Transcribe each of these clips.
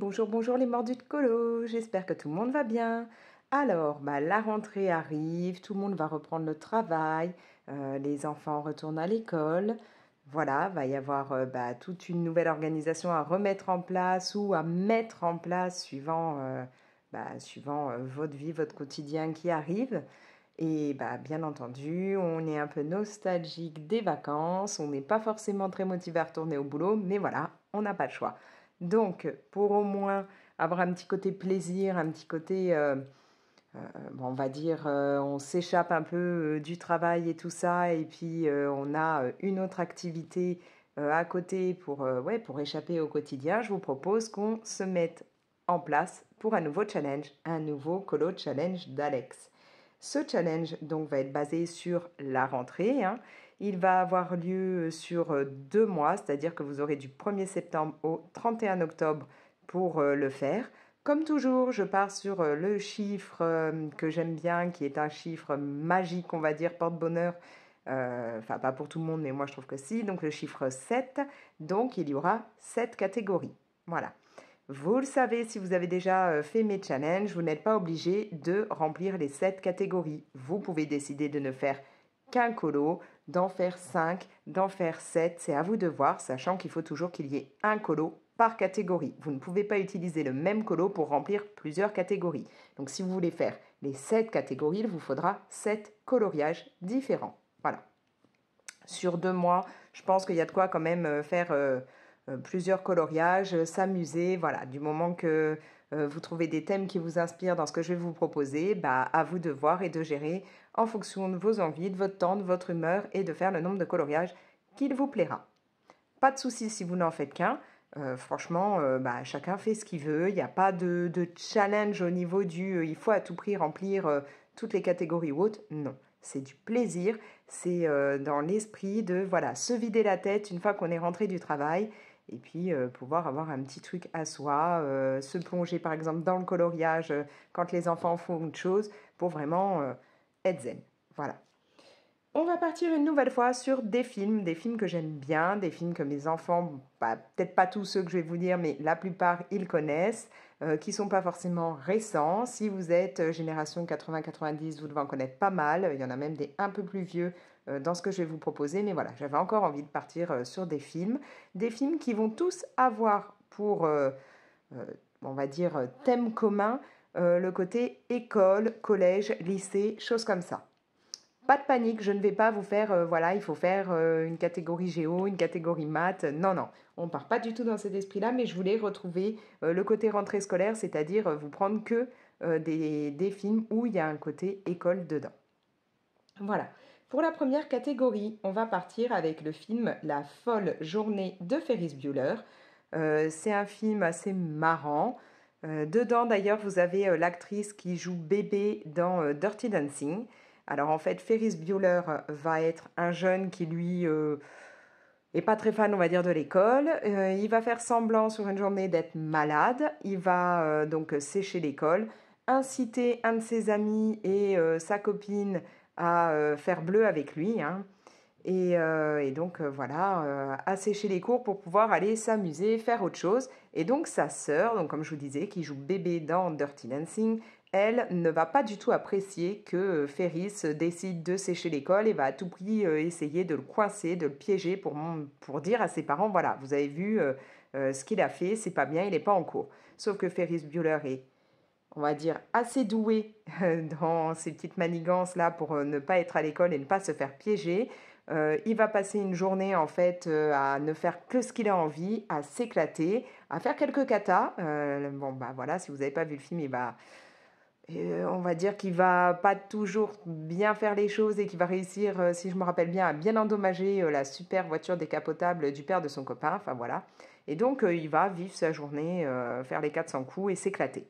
Bonjour, bonjour les mordus de colo, j'espère que tout le monde va bien. Alors, la rentrée arrive, tout le monde va reprendre le travail, les enfants retournent à l'école. Voilà, va y avoir toute une nouvelle organisation à remettre en place ou à mettre en place suivant votre vie, votre quotidien qui arrive. Et bien entendu, on est un peu nostalgique des vacances, on n'est pas forcément très motivé à retourner au boulot, mais voilà, on n'a pas le choix. Donc, pour au moins avoir un petit côté plaisir, un petit côté, on va dire, on s'échappe un peu du travail et tout ça, et puis on a une autre activité à côté pour échapper au quotidien, je vous propose qu'on se mette en place pour un nouveau challenge, un nouveau colo challenge d'Alex. Ce challenge donc va être basé sur la rentrée, hein. Il va avoir lieu sur 2 mois, c'est-à-dire que vous aurez du 1er septembre au 31 octobre pour le faire. Comme toujours, je pars sur le chiffre que j'aime bien, qui est un chiffre magique, on va dire, porte-bonheur. Enfin, pas pour tout le monde, mais moi je trouve que si. Donc le chiffre 7. Donc il y aura 7 catégories. Voilà. Vous le savez, si vous avez déjà fait mes challenges, vous n'êtes pas obligé de remplir les 7 catégories. Vous pouvez décider de ne faire qu'un colo, d'en faire 5, d'en faire 7. C'est à vous de voir, sachant qu'il faut toujours qu'il y ait un colo par catégorie. Vous ne pouvez pas utiliser le même colo pour remplir plusieurs catégories. Donc si vous voulez faire les 7 catégories, il vous faudra 7 coloriages différents. Voilà. Sur 2 mois, je pense qu'il y a de quoi quand même faire plusieurs coloriages, s'amuser. Voilà, du moment que vous trouvez des thèmes qui vous inspirent dans ce que je vais vous proposer, à vous de voir et de gérer en fonction de vos envies, de votre temps, de votre humeur et de faire le nombre de coloriages qu'il vous plaira. Pas de souci si vous n'en faites qu'un. Franchement, chacun fait ce qu'il veut. Il n'y a pas de challenge au niveau du il faut à tout prix remplir toutes les catégories ou autres. Non, c'est du plaisir. C'est dans l'esprit de voilà, se vider la tête une fois qu'on est rentré du travail et puis pouvoir avoir un petit truc à soi, se plonger par exemple dans le coloriage quand les enfants font autre chose pour vraiment être zen. Voilà. On va partir une nouvelle fois sur des films que j'aime bien, des films que mes enfants, peut-être pas tous ceux que je vais vous dire, mais la plupart ils connaissent, qui sont pas forcément récents. Si vous êtes génération 80-90, vous devez en connaître pas mal. Il y en a même des un peu plus vieux dans ce que je vais vous proposer. Mais voilà, j'avais encore envie de partir sur des films qui vont tous avoir pour, on va dire, thème commun, le côté école, collège, lycée, choses comme ça. Pas de panique, je ne vais pas vous faire, il faut faire une catégorie géo, une catégorie maths. Non, non, on ne part pas du tout dans cet esprit-là, mais je voulais retrouver le côté rentrée scolaire, c'est-à-dire vous prendre que des films où il y a un côté école dedans. Voilà. Pour la première catégorie, on va partir avec le film La folle journée de Ferris Bueller. C'est un film assez marrant. Dedans, d'ailleurs, vous avez l'actrice qui joue bébé dans Dirty Dancing. Alors en fait, Ferris Bueller va être un jeune qui lui est pas très fan, on va dire, de l'école. Il va faire semblant sur une journée d'être malade. Il va donc sécher l'école, inciter un de ses amis et sa copine à faire bleu avec lui, hein. Et donc voilà, à sécher les cours pour pouvoir aller s'amuser, faire autre chose. Et donc sa sœur, donc comme je vous disais, qui joue bébé dans Dirty Dancing, elle ne va pas du tout apprécier que Ferris décide de sécher l'école et va à tout prix essayer de le coincer, de le piéger pour dire à ses parents, voilà, vous avez vu ce qu'il a fait, c'est pas bien, il n'est pas en cours. Sauf que Ferris Bueller est, on va dire, assez doué dans ces petites manigances-là pour ne pas être à l'école et ne pas se faire piéger. Il va passer une journée en fait à ne faire que ce qu'il a envie, à s'éclater, à faire quelques katas. Voilà, si vous n'avez pas vu le film, on va dire qu'il va pas toujours bien faire les choses et qu'il va réussir, si je me rappelle bien, à bien endommager la super voiture décapotable du père de son copain. Enfin voilà. Et donc il va vivre sa journée, faire les 400 coups et s'éclater.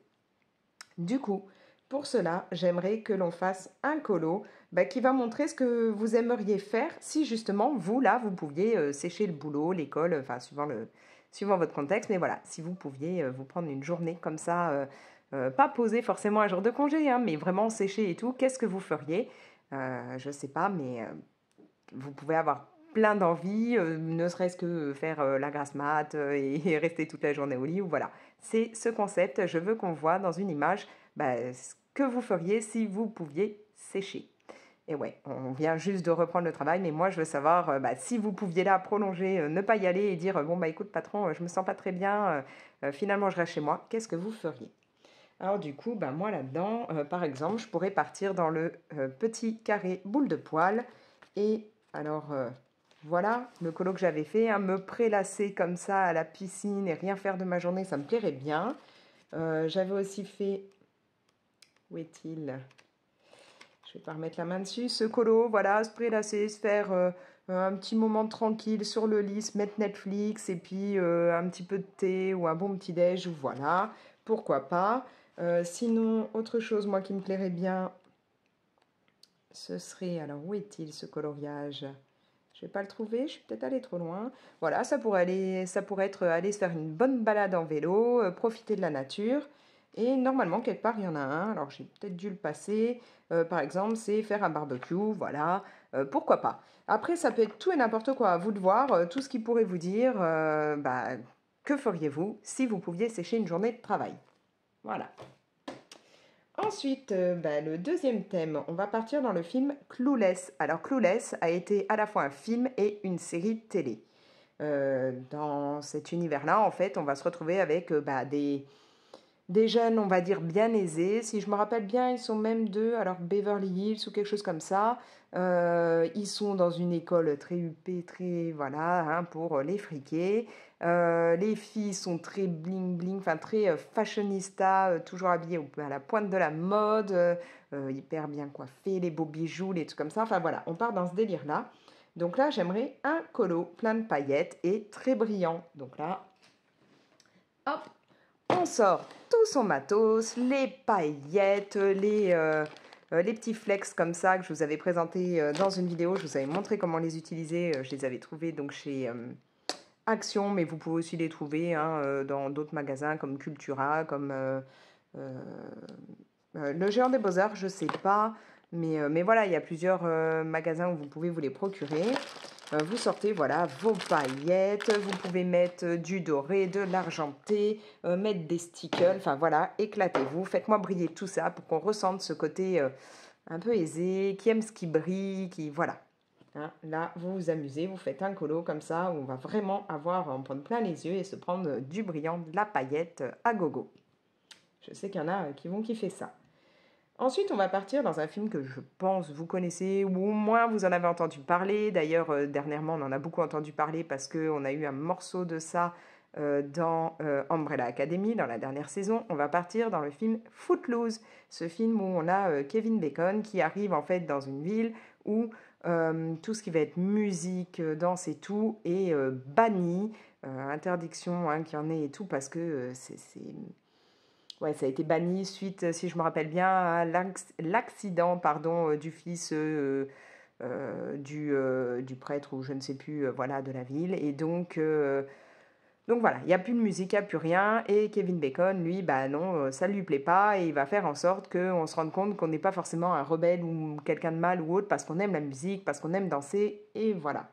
Du coup, pour cela, j'aimerais que l'on fasse un colo qui va montrer ce que vous aimeriez faire si justement, vous, là, vous pouviez sécher le boulot, l'école, enfin, suivant votre contexte. Mais voilà, si vous pouviez vous prendre une journée comme ça, pas poser forcément un jour de congé, hein, mais vraiment sécher et tout, qu'est-ce que vous feriez? Je ne sais pas, mais vous pouvez avoir plein d'envie, ne serait-ce que faire la grasse mat et rester toute la journée au lit. Ou voilà, c'est ce concept. Je veux qu'on voit dans une image ce que vous feriez si vous pouviez sécher. Et ouais, on vient juste de reprendre le travail, mais moi je veux savoir si vous pouviez là prolonger, ne pas y aller et dire bon bah écoute patron, je me sens pas très bien, finalement je reste chez moi, qu'est-ce que vous feriez? Alors du coup, moi là-dedans, par exemple, je pourrais partir dans le petit carré boule de poil et alors voilà le colo que j'avais fait, hein, me prélasser comme ça à la piscine et rien faire de ma journée, ça me plairait bien. J'avais aussi fait, où est-il? Je vais pas remettre la main dessus. Ce colo, voilà, se prélasser, se faire un petit moment tranquille sur le lit, se mettre Netflix et puis un petit peu de thé ou un bon petit déj, voilà, pourquoi pas. Sinon, autre chose, moi, qui me plairait bien, ce serait... Alors, où est-il ce coloriage? Je vais pas le trouver, je suis peut-être allée trop loin. Voilà, ça pourrait être aller se faire une bonne balade en vélo, profiter de la nature. Et normalement, quelque part, il y en a un. Alors, j'ai peut-être dû le passer. Par exemple, c'est faire un barbecue. Voilà, pourquoi pas. Après, ça peut être tout et n'importe quoi. À vous de voir. Tout ce qui pourrait vous dire, que feriez-vous si vous pouviez sécher une journée de travail? Voilà. Ensuite, le deuxième thème, on va partir dans le film Clueless. Alors Clueless a été à la fois un film et une série télé. Dans cet univers-là, en fait, on va se retrouver avec des jeunes, on va dire, bien aisés. Si je me rappelle bien, ils sont même deux, alors Beverly Hills ou quelque chose comme ça. Ils sont dans une école très huppée, très, voilà, hein, pour les friqués. Les filles sont très bling-bling, enfin très fashionista, toujours habillées à la pointe de la mode, hyper bien coiffées, les beaux bijoux, les trucs comme ça. Enfin voilà, on part dans ce délire-là. Donc là, j'aimerais un colo plein de paillettes et très brillant. Donc là, hop, on sort tout son matos, les paillettes, les petits flex comme ça que je vous avais présenté dans une vidéo. Je vous avais montré comment les utiliser. Je les avais trouvés donc chez Action, mais vous pouvez aussi les trouver hein, dans d'autres magasins comme Cultura, comme euh, le Géant des Beaux-Arts, je ne sais pas. Mais voilà, il y a plusieurs magasins où vous pouvez vous les procurer. Vous sortez, voilà, vos paillettes. Vous pouvez mettre du doré, de l'argenté, mettre des stickers. Enfin, voilà, éclatez-vous. Faites-moi briller tout ça pour qu'on ressente ce côté un peu aisé, qui aime ce qui brille, qui... Voilà. Hein, là, vous vous amusez, vous faites un colo comme ça, où on va vraiment avoir, en prendre plein les yeux et se prendre du brillant, de la paillette à gogo. Je sais qu'il y en a qui vont kiffer ça. Ensuite, on va partir dans un film que je pense vous connaissez, ou au moins vous en avez entendu parler. D'ailleurs, dernièrement, on en a beaucoup entendu parler parce qu'on a eu un morceau de ça dans Umbrella Academy, dans la dernière saison. On va partir dans le film Footloose, ce film où on a Kevin Bacon qui arrive en fait dans une ville où tout ce qui va être musique, danse et tout est banni. Interdiction hein, qu'il y en ait et tout parce que ouais, ça a été banni suite, si je me rappelle bien, à l'accident du fils du prêtre ou je ne sais plus, voilà, de la ville. Et donc voilà, il n'y a plus de musique, il n'y a plus rien. Et Kevin Bacon, lui, non, ça ne lui plaît pas. Et il va faire en sorte qu'on se rende compte qu'on n'est pas forcément un rebelle ou quelqu'un de mal ou autre parce qu'on aime la musique, parce qu'on aime danser. Et voilà.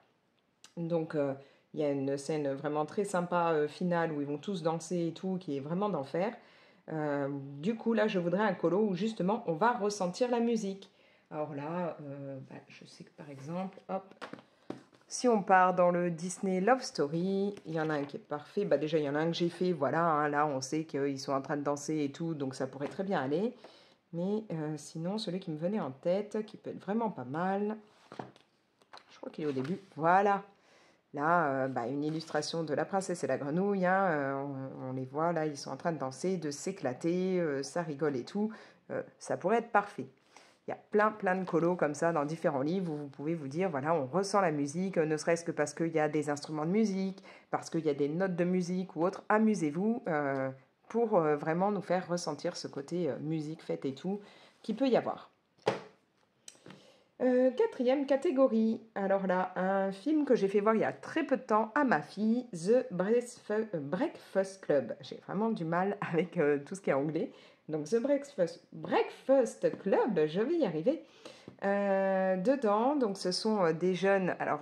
Donc il y a une scène vraiment très sympa finale où ils vont tous danser et tout, qui est vraiment d'enfer. Du coup, là, je voudrais un colo où justement on va ressentir la musique. Alors là, je sais que par exemple, hop, si on part dans le Disney Love Story, il y en a un qui est parfait. Déjà, il y en a un que j'ai fait, voilà, hein, là, on sait qu'ils sont en train de danser et tout, donc ça pourrait très bien aller. Mais sinon, celui qui me venait en tête, qui peut être vraiment pas mal, je crois qu'il est au début, voilà. Là, une illustration de La Princesse et la Grenouille, hein, on les voit, là, ils sont en train de danser, de s'éclater, ça rigole et tout. Ça pourrait être parfait. Il y a plein de colos comme ça dans différents livres où vous pouvez vous dire, voilà, on ressent la musique, ne serait-ce que parce qu'il y a des instruments de musique, parce qu'il y a des notes de musique ou autre. Amusez-vous pour vraiment nous faire ressentir ce côté musique, fête et tout qui peut y avoir. Quatrième catégorie. Alors là, un film que j'ai fait voir il y a très peu de temps à ma fille, The Breakfast Club. J'ai vraiment du mal avec tout ce qui est anglais. Donc The Breakfast Club, je vais y arriver. Dedans, donc ce sont des jeunes. Alors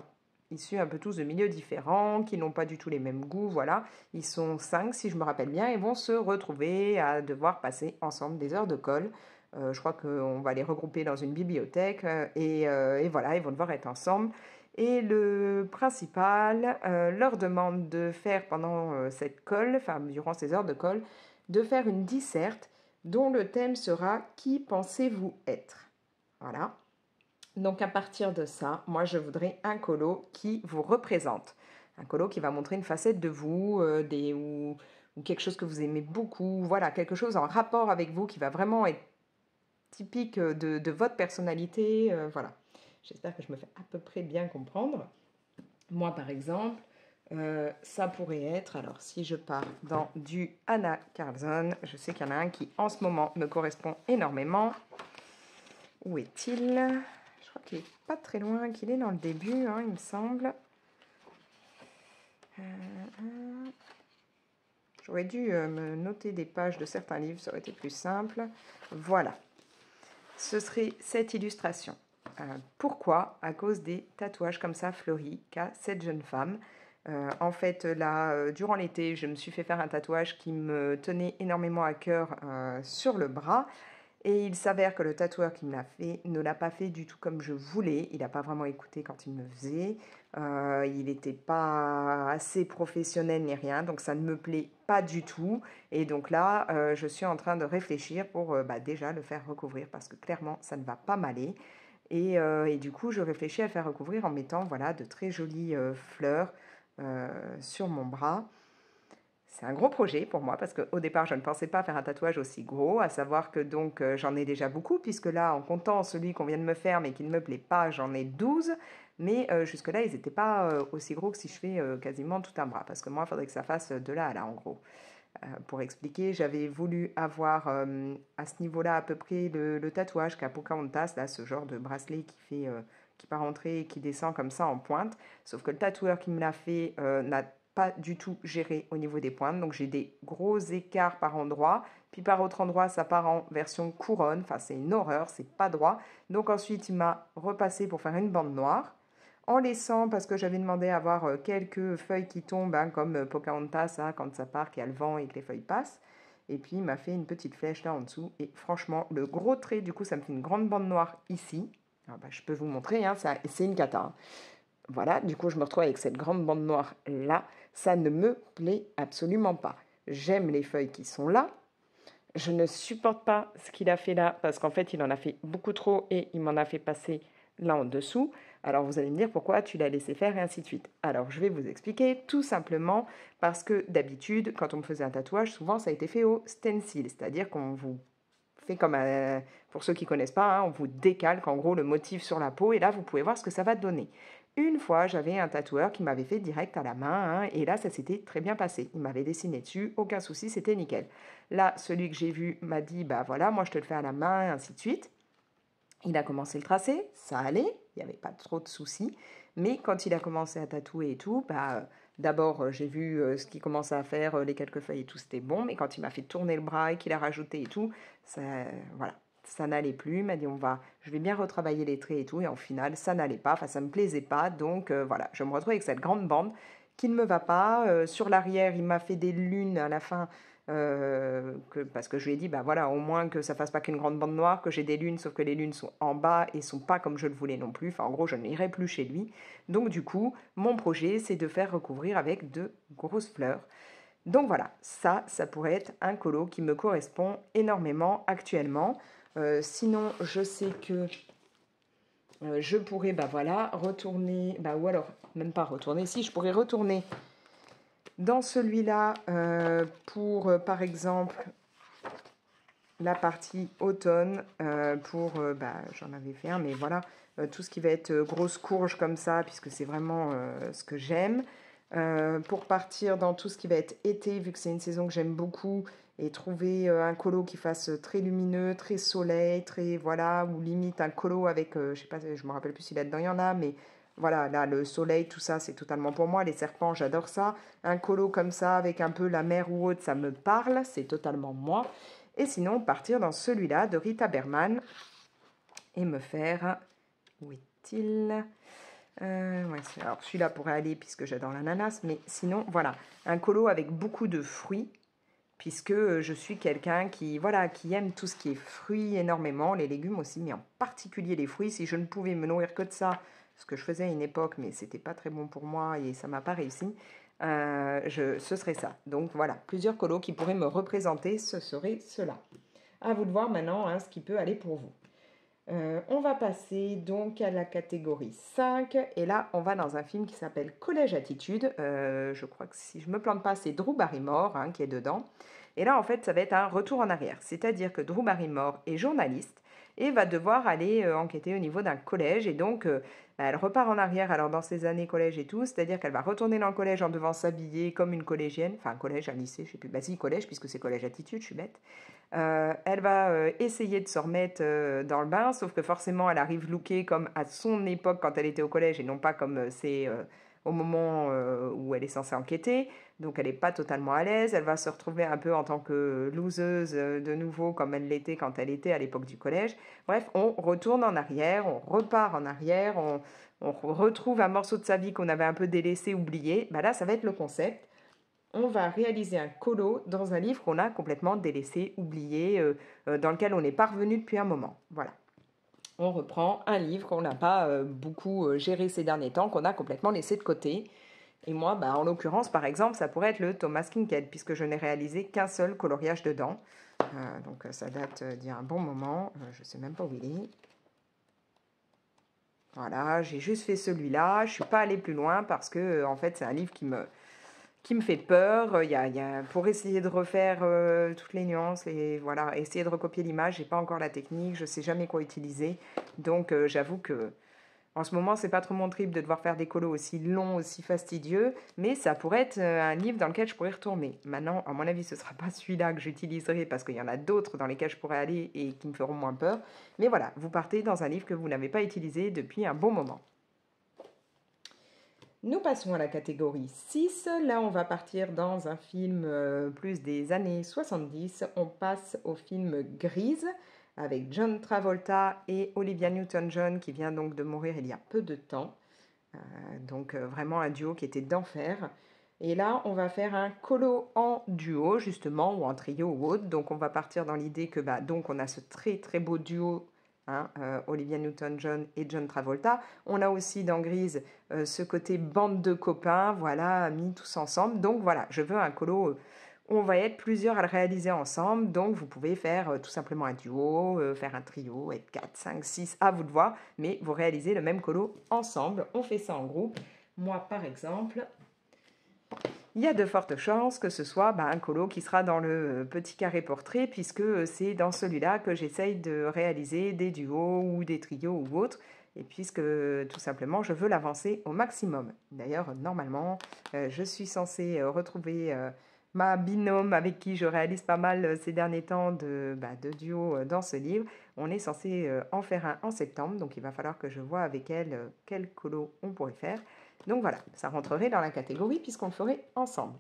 issus un peu tous de milieux différents, qui n'ont pas du tout les mêmes goûts, voilà. Ils sont 5, si je me rappelle bien, et vont se retrouver à devoir passer ensemble des heures de colle. Je crois qu'on va les regrouper dans une bibliothèque, et voilà, ils vont devoir être ensemble. Et le principal leur demande de faire pendant cette colle, enfin durant ces heures de colle, de faire une disserte dont le thème sera « Qui pensez-vous être ?» Voilà. Donc à partir de ça, moi je voudrais un colo qui vous représente. Un colo qui va montrer une facette de vous, ou quelque chose que vous aimez beaucoup. Voilà, quelque chose en rapport avec vous qui va vraiment être typique de votre personnalité. Voilà. J'espère que je me fais à peu près bien comprendre. Moi par exemple, ça pourrait être, alors si je pars dans du Anna Carlson, je sais qu'il y en a un qui en ce moment me correspond énormément. Où est-il ? Je crois qu'il n'est pas très loin, qu'il est dans le début, hein, il me semble. J'aurais dû me noter des pages de certains livres, ça aurait été plus simple. Voilà. Ce serait cette illustration. Pourquoi ? À cause des tatouages comme ça fleuris qu'a cette jeune femme. En fait, là, durant l'été, je me suis fait faire un tatouage qui me tenait énormément à cœur sur le bras. Et il s'avère que le tatoueur qui me l'a fait ne l'a pas fait du tout comme je voulais. Il n'a pas vraiment écouté quand il me faisait. Il n'était pas assez professionnel ni rien. Donc ça ne me plaît pas du tout. Et donc là, je suis en train de réfléchir pour déjà le faire recouvrir. Parce que clairement, ça ne va pas m'aller. Et du coup, je réfléchis à le faire recouvrir en mettant voilà, de très jolies fleurs sur mon bras. C'est un gros projet pour moi parce qu'au départ, je ne pensais pas faire un tatouage aussi gros, à savoir que donc j'en ai déjà beaucoup, puisque là, en comptant celui qu'on vient de me faire mais qui ne me plaît pas, j'en ai 12. Mais jusque-là, ils n'étaient pas aussi gros que si je fais quasiment tout un bras, parce que moi, il faudrait que ça fasse de là à là, en gros. Pour expliquer, j'avais voulu avoir à ce niveau-là à peu près le tatouage qu'a Pocahontas, là, ce genre de bracelet qui part entrer et qui descend comme ça en pointe. Sauf que le tatoueur qui me l'a fait n'a pas du tout géré au niveau des pointes. Donc j'ai des gros écarts par endroit. Puis par autre endroit, ça part en version couronne. Enfin, c'est une horreur, c'est pas droit. Donc ensuite, il m'a repassé pour faire une bande noire. En laissant, parce que j'avais demandé à avoir quelques feuilles qui tombent, hein, comme Pocahontas, hein, quand ça part, qu'il y a le vent et que les feuilles passent. Et puis, il m'a fait une petite flèche là en dessous. Et franchement, le gros trait, du coup, ça me fait une grande bande noire ici. Alors, je peux vous montrer, hein, c'est une cata. Hein. Voilà, du coup, je me retrouve avec cette grande bande noire là. Ça ne me plaît absolument pas. J'aime les feuilles qui sont là. Je ne supporte pas ce qu'il a fait là, parce qu'en fait, il en a fait beaucoup trop et il m'en a fait passer là en dessous. Alors, vous allez me dire pourquoi tu l'as laissé faire et ainsi de suite. Alors, je vais vous expliquer tout simplement parce que d'habitude, quand on me faisait un tatouage, souvent ça a été fait au stencil, c'est-à-dire qu'on vous fait comme pour ceux qui ne connaissent pas, hein, on vous décalque en gros le motif sur la peau et là, vous pouvez voir ce que ça va donner. Une fois, j'avais un tatoueur qui m'avait fait direct à la main, hein, et là, ça s'était très bien passé. Il m'avait dessiné dessus, aucun souci, c'était nickel. Là, celui que j'ai vu m'a dit, bah voilà, moi je te le fais à la main, et ainsi de suite. Il a commencé le tracé, ça allait, il n'y avait pas trop de soucis. Mais quand il a commencé à tatouer et tout, d'abord j'ai vu ce qu'il commençait à faire, les quelques feuilles et tout, c'était bon. Mais quand il m'a fait tourner le bras et qu'il a rajouté et tout, voilà, ça n'allait plus. Il m'a dit, je vais bien retravailler les traits et tout. Et en final, ça n'allait pas, enfin ça ne me plaisait pas. Donc voilà, je me retrouve avec cette grande bande qui ne me va pas. Sur l'arrière, il m'a fait des lunes à la fin. Parce que je lui ai dit, voilà, au moins que ça fasse pas qu'une grande bande noire, que j'ai des lunes, sauf que les lunes sont en bas et sont pas comme je le voulais non plus. Enfin, en gros, je n'irai plus chez lui. Donc, du coup, mon projet, c'est de faire recouvrir avec de grosses fleurs. Donc voilà, ça pourrait être un colo qui me correspond énormément actuellement. Sinon, je sais que je pourrais, retourner, ou alors, même pas retourner, si, je pourrais retourner dans celui-là, pour, par exemple, la partie automne, j'en avais fait un, mais voilà, tout ce qui va être grosse courge comme ça, puisque c'est vraiment ce que j'aime. Pour partir dans tout ce qui va être été, vu que c'est une saison que j'aime beaucoup, et trouver un colo qui fasse très lumineux, très soleil, très, voilà, ou limite un colo avec, je sais pas, je me rappelle plus si là-dedans il y en a, mais voilà, là, le soleil, tout ça, c'est totalement pour moi. Les serpents, j'adore ça. Un colo comme ça, avec un peu la mer ou autre, ça me parle, c'est totalement moi. Et sinon, partir dans celui-là de Rita Berman et me faire... Où est-il ? Ouais, alors celui-là pourrait aller puisque j'adore l'ananas, mais sinon, voilà, un colo avec beaucoup de fruits, puisque je suis quelqu'un qui, voilà, qui aime tout ce qui est fruits énormément, les légumes aussi, mais en particulier les fruits. Si je ne pouvais me nourrir que de ça, ce que je faisais à une époque, mais c'était pas très bon pour moi et ça m'a pas réussi, ce serait ça. Donc voilà, plusieurs colos qui pourraient me représenter, ce serait cela. À vous de voir maintenant hein, ce qui peut aller pour vous. On va passer donc à la catégorie 5 et là on va dans un film qui s'appelle Collège Attitude. Je crois que si je ne me plante pas c'est Drew Barrymore hein, qui est dedans. Et là en fait ça va être un retour en arrière, c'est-à-dire que Drew Barrymore est journaliste et va devoir aller enquêter au niveau d'un collège et donc elle repart en arrière alors dans ses années collège et tout, c'est-à-dire qu'elle va retourner dans le collège en devant s'habiller comme une collégienne, enfin un collège, un lycée, je sais plus, bah si collège puisque c'est Collège Attitude, je suis bête. Elle va essayer de se remettre dans le bain, sauf que forcément elle arrive lookée comme à son époque quand elle était au collège et non pas comme c'est au moment où elle est censée enquêter. Donc elle n'est pas totalement à l'aise, elle va se retrouver un peu en tant que loseuse de nouveau comme elle l'était quand elle était à l'époque du collège. Bref, on retourne en arrière, on repart en arrière, on retrouve un morceau de sa vie qu'on avait un peu délaissé, oublié. Bah là, ça va être le concept. On va réaliser un colo dans un livre qu'on a complètement délaissé, oublié, dans lequel on n'est pas revenu depuis un moment. Voilà. On reprend un livre qu'on n'a pas beaucoup géré ces derniers temps, qu'on a complètement laissé de côté. Et moi, bah, en l'occurrence, par exemple, ça pourrait être le Thomas Kinkade, puisque je n'ai réalisé qu'un seul coloriage dedans. Donc ça date d'il y a un bon moment. Je ne sais même pas où il est. Voilà, j'ai juste fait celui-là. Je ne suis pas allée plus loin parce que, en fait, c'est un livre qui me fait peur. Pour essayer de refaire toutes les nuances et voilà, essayer de recopier l'image, j'ai pas encore la technique, je sais jamais quoi utiliser. Donc j'avoue que en ce moment, c'est pas trop mon trip de devoir faire des colos aussi longs, aussi fastidieux, mais ça pourrait être un livre dans lequel je pourrais retourner. Maintenant, à mon avis, ce sera pas celui-là que j'utiliserai parce qu'il y en a d'autres dans lesquels je pourrais aller et qui me feront moins peur. Mais voilà, vous partez dans un livre que vous n'avez pas utilisé depuis un bon moment. Nous passons à la catégorie 6. Là, on va partir dans un film plus des années 70. On passe au film Grise avec John Travolta et Olivia Newton-John qui vient donc de mourir il y a peu de temps. Donc vraiment un duo qui était d'enfer. Et là, on va faire un colo en duo justement ou en trio ou autre. Donc on va partir dans l'idée que donc on a ce très très beau duo hein, Olivia Newton-John et John Travolta. On a aussi dans Grise ce côté bande de copains, voilà, mis tous ensemble. Donc voilà, je veux un colo où on va être plusieurs à le réaliser ensemble. Donc vous pouvez faire tout simplement un duo, faire un trio, être 4, 5, 6, à vous de voir. Mais vous réalisez le même colo ensemble. On fait ça en groupe. Moi, par exemple, il y a de fortes chances que ce soit un colo qui sera dans le petit carré portrait, puisque c'est dans celui-là que j'essaye de réaliser des duos ou des trios ou autres, et puisque tout simplement je veux l'avancer au maximum. D'ailleurs, normalement, je suis censée retrouver ma binôme avec qui je réalise pas mal ces derniers temps de duos dans ce livre. On est censé en faire un en septembre, donc il va falloir que je vois avec elle quel colo on pourrait faire. Donc voilà, ça rentrerait dans la catégorie puisqu'on le ferait ensemble.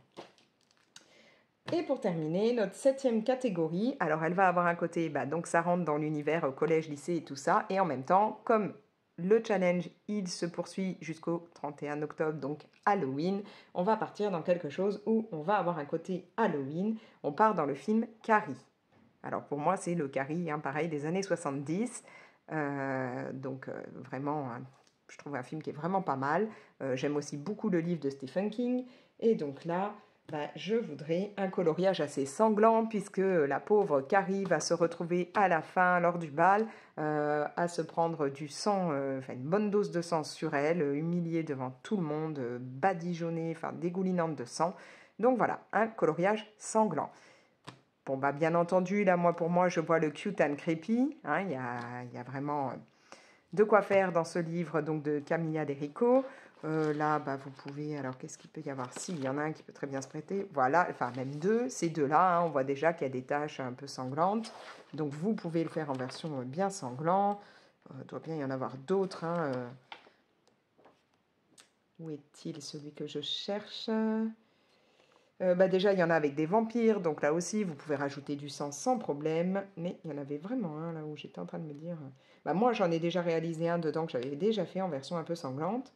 Et pour terminer, notre 7e catégorie, alors elle va avoir un côté, donc ça rentre dans l'univers collège, lycée et tout ça, et en même temps, comme le challenge, il se poursuit jusqu'au 31 octobre, donc Halloween, on va partir dans quelque chose où on va avoir un côté Halloween, on part dans le film Carrie. Alors pour moi, c'est le Carrie, pareil, des années 70, donc vraiment je trouve un film qui est vraiment pas mal. J'aime aussi beaucoup le livre de Stephen King. Et donc là, je voudrais un coloriage assez sanglant puisque la pauvre Carrie va se retrouver à la fin, lors du bal, à se prendre du sang, une bonne dose de sang sur elle, humiliée devant tout le monde, badigeonnée, dégoulinante de sang. Donc voilà, un coloriage sanglant. Bon, bien entendu, là, pour moi, je vois le cute and creepy. Il y a vraiment de quoi faire dans ce livre donc de Camilla Derico. Là, vous pouvez... Alors, qu'est-ce qu'il peut y avoir? Si, il y en a un qui peut très bien se prêter. Voilà, même deux. Ces deux-là, on voit déjà qu'il y a des taches un peu sanglantes. Donc, vous pouvez le faire en version bien sanglant. Il doit bien y en avoir d'autres. Où est-il celui que je cherche? Bah déjà, il y en a avec des vampires, donc là aussi, vous pouvez rajouter du sang sans problème. Mais il y en avait vraiment un là où j'étais en train de me dire... Bah moi, j'en ai déjà réalisé un dedans que j'avais déjà fait en version un peu sanglante.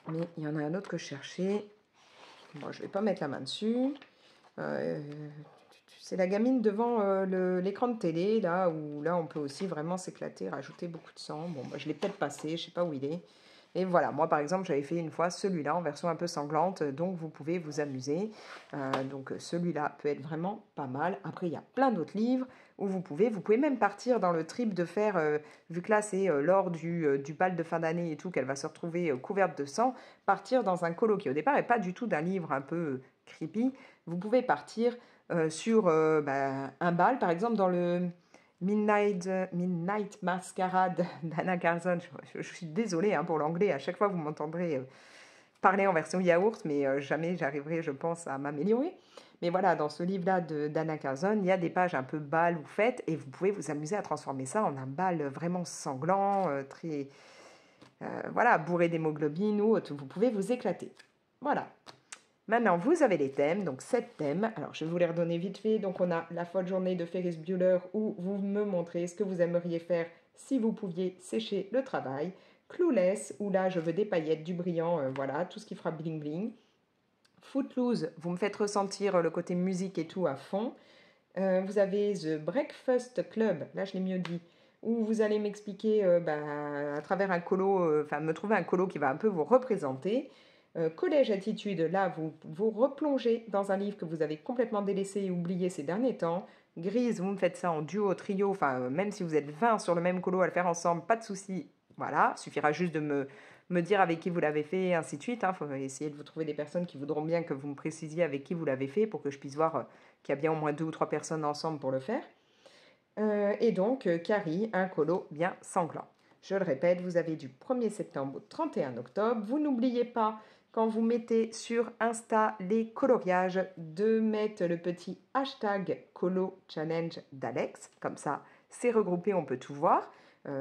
Mais il y en a un autre que je cherchais. Bon, je vais pas mettre la main dessus. Euh, c'est la gamine devant l'écran de télé, là, où là, on peut aussi vraiment s'éclater, rajouter beaucoup de sang. Bon, bah, je l'ai peut-être passé, je sais pas où il est. Et voilà, moi par exemple, j'avais fait une fois celui-là en version un peu sanglante, donc vous pouvez vous amuser. Donc celui-là peut être vraiment pas mal. Après, il y a plein d'autres livres où vous pouvez même partir dans le trip de faire, vu que là c'est lors du bal de fin d'année et tout, qu'elle va se retrouver couverte de sang, partir dans un colo qui au départ n'est pas du tout d'un livre un peu creepy. Vous pouvez partir sur un bal, par exemple dans le Midnight Masquerade d'Anna Carlson. Je suis désolée hein, pour l'anglais, à chaque fois vous m'entendrez parler en version yaourt, mais jamais j'arriverai, je pense, à m'améliorer. Mais voilà, dans ce livre-là d'Anna Carlson, il y a des pages un peu bal ou fêtes, et vous pouvez vous amuser à transformer ça en un bal vraiment sanglant, très voilà, bourré d'hémoglobine ou autre. Vous pouvez vous éclater. Voilà. Maintenant, vous avez les thèmes, donc 7 thèmes. Alors, je vais vous les redonner vite fait. Donc, on a la folle journée de Ferris Bueller où vous me montrez ce que vous aimeriez faire si vous pouviez sécher le travail. Clueless, où là, je veux des paillettes, du brillant, voilà, tout ce qui fera bling bling. Footloose, vous me faites ressentir le côté musique et tout à fond. Vous avez The Breakfast Club, là, je l'ai mieux dit, où vous allez m'expliquer à travers un colo, enfin, me trouver un colo qui va un peu vous représenter. Collège Attitude, là, vous vous replongez dans un livre que vous avez complètement délaissé et oublié ces derniers temps. Grise, vous me faites ça en duo, trio, enfin, même si vous êtes 20 sur le même colo à le faire ensemble, pas de souci. Voilà, il suffira juste de me dire avec qui vous l'avez fait, et ainsi de suite. Il faut essayer de vous trouver des personnes qui voudront bien que vous me précisiez avec qui vous l'avez fait pour que je puisse voir qu'il y a bien au moins 2 ou 3 personnes ensemble pour le faire. Et donc, Carrie, un colo bien sanglant. Je le répète, vous avez du 1er septembre au 31 octobre. Vous n'oubliez pas, quand vous mettez sur Insta les coloriages, de mettre le petit hashtag Colo Challenge d'Alex. Comme ça, c'est regroupé, on peut tout voir.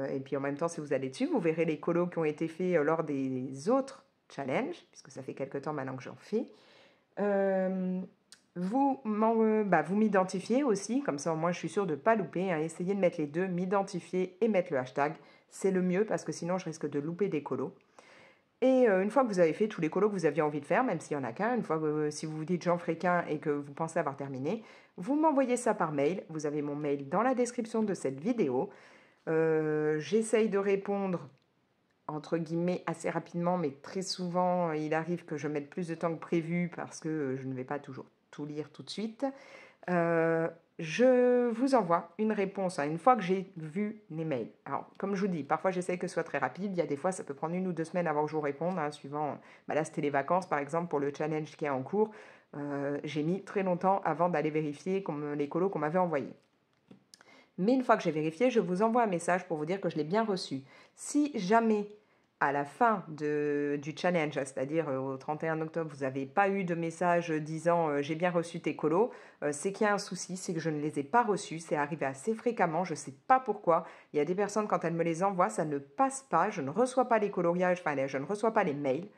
Et puis en même temps, si vous allez dessus, vous verrez les colos qui ont été faits lors des autres challenges, puisque ça fait quelques temps maintenant que j'en fais. Vous m'identifiez aussi, comme ça au moins je suis sûre de ne pas louper. Hein. Essayez de mettre les deux, m'identifier et mettre le hashtag. C'est le mieux parce que sinon je risque de louper des colos. Et une fois que vous avez fait tous les colos que vous aviez envie de faire, même s'il n'y en a qu'un, une fois que si vous vous dites j'en ferai qu'un et que vous pensez avoir terminé, vous m'envoyez ça par mail. Vous avez mon mail dans la description de cette vidéo. J'essaye de répondre entre guillemets assez rapidement, mais très souvent il arrive que je mette plus de temps que prévu parce que je ne vais pas toujours tout lire tout de suite. Je vous envoie une réponse une fois que j'ai vu les mails. Alors, comme je vous dis, parfois j'essaye que ce soit très rapide. Il y a des fois, ça peut prendre 1 ou 2 semaines avant que je vous réponde, suivant. Là, c'était les vacances, par exemple, pour le challenge qui est en cours. J'ai mis très longtemps avant d'aller vérifier les colos qu'on m'avait envoyés. Mais une fois que j'ai vérifié, je vous envoie un message pour vous dire que je l'ai bien reçu. Si jamais à la fin du challenge, c'est-à-dire au 31 octobre, vous n'avez pas eu de message disant j'ai bien reçu tes colos, c'est qu'il y a un souci, c'est que je ne les ai pas reçus. C'est arrivé assez fréquemment, je ne sais pas pourquoi. Il y a des personnes, quand elles me les envoient, ça ne passe pas. Je ne reçois pas les coloriages, je ne reçois pas les mails.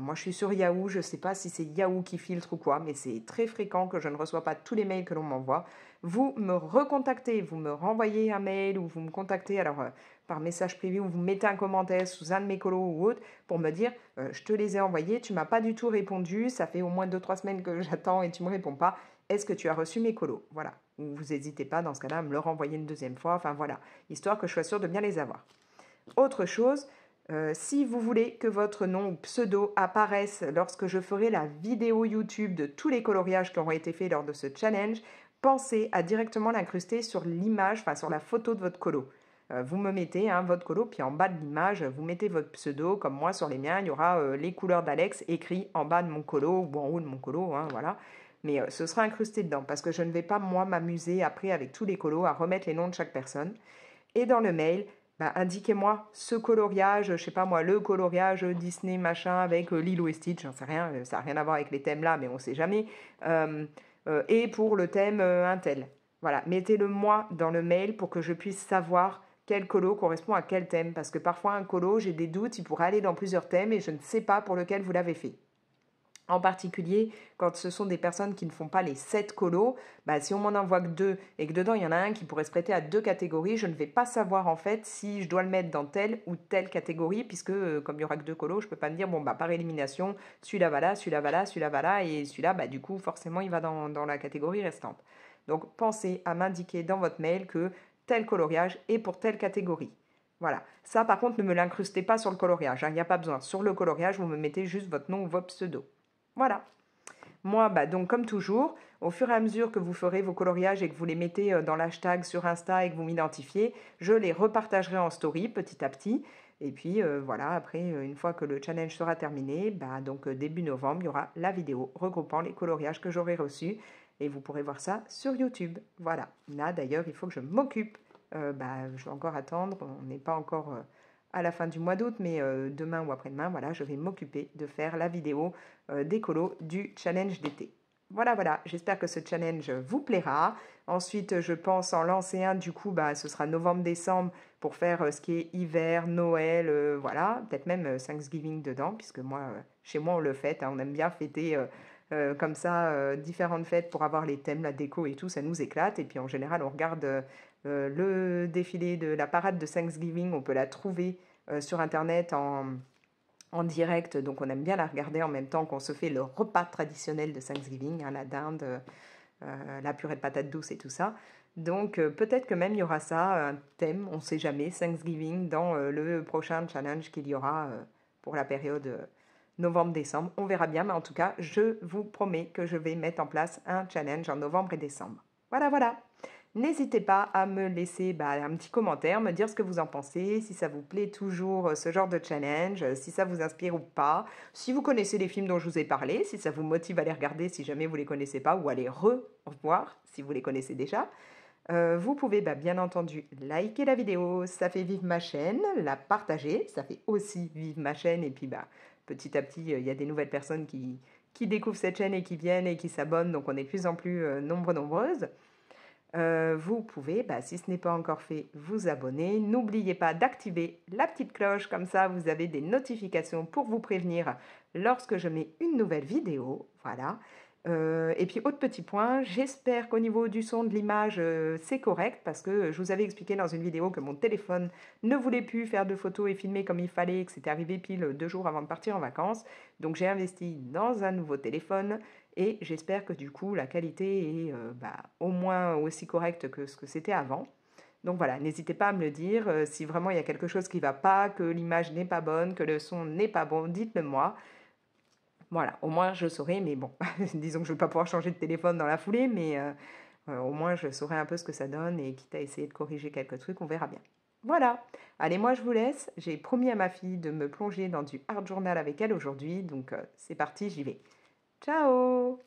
Moi, je suis sur Yahoo, je ne sais pas si c'est Yahoo qui filtre ou quoi, mais c'est très fréquent que je ne reçois pas tous les mails que l'on m'envoie. Vous me recontactez, vous me renvoyez un mail ou vous me contactez par message privé ou vous mettez un commentaire sous un de mes colos ou autre pour me dire je te les ai envoyés, tu m'as pas du tout répondu, ça fait au moins 2-3 semaines que j'attends et tu me réponds pas. Est-ce que tu as reçu mes colos? Voilà. Vous n'hésitez pas dans ce cas-là à me le renvoyer une deuxième fois. Enfin voilà, histoire que je sois sûre de bien les avoir. Autre chose, si vous voulez que votre nom ou pseudo apparaisse lorsque je ferai la vidéo YouTube de tous les coloriages qui auront été faits lors de ce challenge, pensez à directement l'incruster sur l'image, enfin sur la photo de votre colo. Vous me mettez votre colo, puis en bas de l'image, vous mettez votre pseudo, comme moi sur les miens, il y aura les couleurs d'Alex écrit en bas de mon colo ou en haut de mon colo, voilà. Mais ce sera incrusté dedans, parce que je ne vais pas, moi, m'amuser après avec tous les colos à remettre les noms de chaque personne. Et dans le mail, indiquez-moi ce coloriage, je sais pas moi, le coloriage Disney machin avec Lilo et Stitch, j'en sais rien, ça n'a rien à voir avec les thèmes là, mais on sait jamais. Et pour le thème Intel. Voilà, mettez-le moi dans le mail pour que je puisse savoir quel colo correspond à quel thème. Parce que parfois un colo, j'ai des doutes, il pourrait aller dans plusieurs thèmes et je ne sais pas pour lequel vous l'avez fait. En particulier, quand ce sont des personnes qui ne font pas les 7 colos, bah, si on m'en envoie que 2 et que dedans il y en a un qui pourrait se prêter à 2 catégories, je ne vais pas savoir en fait si je dois le mettre dans telle ou telle catégorie, puisque comme il n'y aura que 2 colos, je ne peux pas me dire, bon bah par élimination, celui-là va là, celui-là va là, celui-là va là, et celui-là, bah, du coup, forcément, il va dans la catégorie restante. Donc pensez à m'indiquer dans votre mail que tel coloriage est pour telle catégorie. Voilà. Ça, par contre, ne me l'incrustez pas sur le coloriage, hein, il n'y a pas besoin. Sur le coloriage, vous me mettez juste votre nom ou votre pseudo. Voilà. Moi, bah, donc comme toujours, au fur et à mesure que vous ferez vos coloriages et que vous les mettez dans l'hashtag sur Insta et que vous m'identifiez, je les repartagerai en story petit à petit. Et puis voilà, après, une fois que le challenge sera terminé, bah, donc début novembre, il y aura la vidéo regroupant les coloriages que j'aurai reçus. Et vous pourrez voir ça sur YouTube. Voilà. Là, d'ailleurs, il faut que je m'occupe. Bah, je vais encore attendre. On n'est pas encore à la fin du mois d'août, mais demain ou après-demain, voilà, je vais m'occuper de faire la vidéo d'écolo du challenge d'été. Voilà, voilà, j'espère que ce challenge vous plaira. Ensuite, je pense en lancer un, du coup, bah, ce sera novembre-décembre pour faire ce qui est hiver, Noël, voilà, peut-être même Thanksgiving dedans, puisque moi, chez moi, on le fête, hein, on aime bien fêter comme ça différentes fêtes pour avoir les thèmes, la déco et tout, ça nous éclate. Et puis en général, on regarde le défilé de la parade de Thanksgiving, on peut la trouver sur Internet en direct, donc on aime bien la regarder en même temps qu'on se fait le repas traditionnel de Thanksgiving, hein, la dinde, la purée de patates douces et tout ça. Donc peut-être que même il y aura ça, un thème, on ne sait jamais, Thanksgiving, dans le prochain challenge qu'il y aura pour la période novembre-décembre. On verra bien, mais en tout cas, je vous promets que je vais mettre en place un challenge en novembre et décembre. Voilà, voilà. N'hésitez pas à me laisser un petit commentaire, me dire ce que vous en pensez, si ça vous plaît toujours ce genre de challenge, si ça vous inspire ou pas, si vous connaissez les films dont je vous ai parlé, si ça vous motive à les regarder si jamais vous ne les connaissez pas ou à les revoir si vous les connaissez déjà. Vous pouvez bien entendu liker la vidéo, ça fait vivre ma chaîne, la partager, ça fait aussi vivre ma chaîne et puis petit à petit il y a des nouvelles personnes qui découvrent cette chaîne et qui viennent et qui s'abonnent, donc on est de plus en plus nombreuses. Vous pouvez, si ce n'est pas encore fait, vous abonner. N'oubliez pas d'activer la petite cloche, comme ça vous avez des notifications pour vous prévenir lorsque je mets une nouvelle vidéo. Voilà. Et puis autre petit point, j'espère qu'au niveau du son, de l'image, c'est correct parce que je vous avais expliqué dans une vidéo que mon téléphone ne voulait plus faire de photos et filmer comme il fallait, que c'était arrivé pile 2 jours avant de partir en vacances. Donc j'ai investi dans un nouveau téléphone et j'espère que du coup la qualité est au moins aussi correcte que ce que c'était avant. Donc voilà, n'hésitez pas à me le dire, si vraiment il y a quelque chose qui ne va pas, que l'image n'est pas bonne, que le son n'est pas bon, dites-le moi. Voilà, au moins je saurai, mais bon, disons que je ne vais pas pouvoir changer de téléphone dans la foulée, mais au moins je saurai un peu ce que ça donne et quitte à essayer de corriger quelques trucs, on verra bien. Voilà, allez, moi je vous laisse, j'ai promis à ma fille de me plonger dans du art journal avec elle aujourd'hui, donc c'est parti, j'y vais. Ciao!